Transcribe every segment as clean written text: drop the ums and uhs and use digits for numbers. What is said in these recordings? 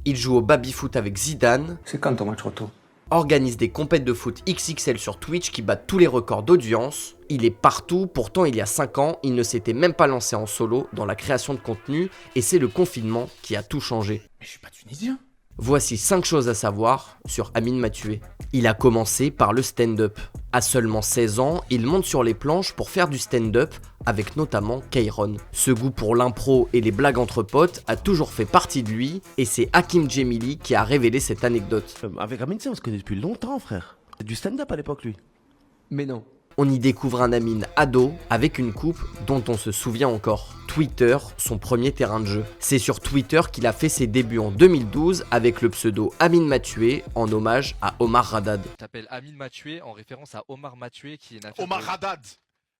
Il joue au baby-foot avec Zidane. C'est quand ton match retour? Organise des compètes de foot XXL sur Twitch qui battent tous les records d'audience. Il est partout, pourtant il y a 5 ans, il ne s'était même pas lancé en solo dans la création de contenu et c'est le confinement qui a tout changé. Mais je suis pas tunisien. Voici 5 choses à savoir sur Amine Mathué. Il a commencé par le stand-up. À seulement 16 ans, il monte sur les planches pour faire du stand-up avec notamment Kairon. Ce goût pour l'impro et les blagues entre potes a toujours fait partie de lui et c'est Hakim Djemili qui a révélé cette anecdote. Avec Amine, on se connaît depuis longtemps, frère. C'est du stand-up à l'époque, lui. Mais non. On y découvre un Amine ado avec une coupe dont on se souvient encore. Twitter, son premier terrain de jeu. C'est sur Twitter qu'il a fait ses débuts en 2012 avec le pseudo Amine Mathué en hommage à Omar Haddad. Il s'appelle Amine Mathué en référence à Omar Mathué qui est une affaire. Omar Haddad.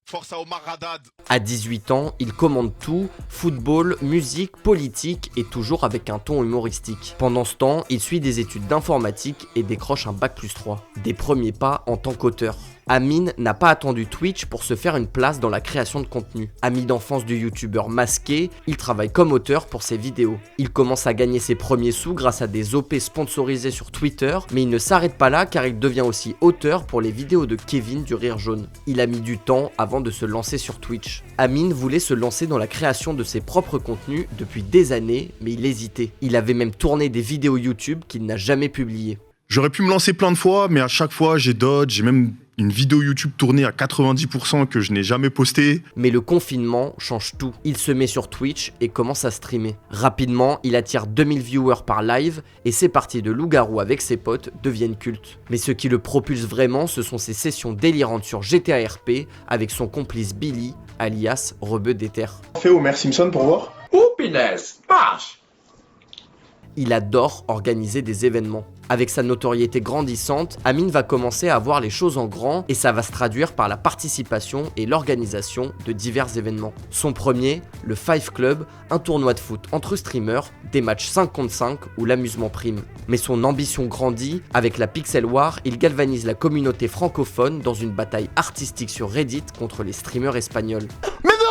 Force à Omar Haddad. À 18 ans, il commande tout, football, musique, politique et toujours avec un ton humoristique. Pendant ce temps, il suit des études d'informatique et décroche un bac+3. Des premiers pas en tant qu'auteur. Amine n'a pas attendu Twitch pour se faire une place dans la création de contenu. Ami d'enfance du youtubeur Masqué, il travaille comme auteur pour ses vidéos. Il commence à gagner ses premiers sous grâce à des OP sponsorisés sur Twitter, mais il ne s'arrête pas là car il devient aussi auteur pour les vidéos de Kevin du Rire Jaune. Il a mis du temps avant de se lancer sur Twitch. Amine voulait se lancer dans la création de ses propres contenus depuis des années, mais il hésitait. Il avait même tourné des vidéos YouTube qu'il n'a jamais publiées. J'aurais pu me lancer plein de fois, mais à chaque fois, j'ai dodge, j'ai même une vidéo YouTube tournée à 90% que je n'ai jamais postée. Mais le confinement change tout. Il se met sur Twitch et commence à streamer. Rapidement, il attire 2000 viewers par live et ses parties de loup-garou avec ses potes deviennent cultes. Mais ce qui le propulse vraiment, ce sont ses sessions délirantes sur GTA RP avec son complice Billy, alias Rebeu d'Ether. On fait Homer Simpson pour voir. Oh punaise, marche. Il adore organiser des événements. Avec sa notoriété grandissante, Amine va commencer à voir les choses en grand et ça va se traduire par la participation et l'organisation de divers événements. Son premier, le Five Club, un tournoi de foot entre streamers, des matchs 5 contre 5 où l'amusement prime. Mais son ambition grandit, avec la Pixel War, il galvanise la communauté francophone dans une bataille artistique sur Reddit contre les streamers espagnols.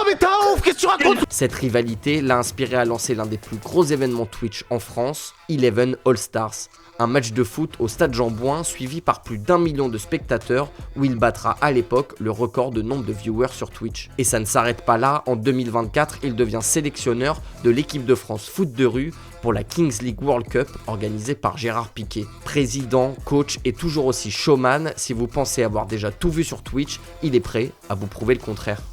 Mais t'es un ouf, qu'est-ce que tu racontes? Cette rivalité l'a inspiré à lancer l'un des plus gros événements Twitch en France, Eleven All Stars. Un match de foot au stade Jean-Bouin suivi par plus d'1 million de spectateurs où il battra à l'époque le record de nombre de viewers sur Twitch. Et ça ne s'arrête pas là, en 2024, il devient sélectionneur de l'équipe de France foot de rue pour la Kings League World Cup organisée par Gérard Piquet. Président, coach et toujours aussi showman, si vous pensez avoir déjà tout vu sur Twitch, il est prêt à vous prouver le contraire.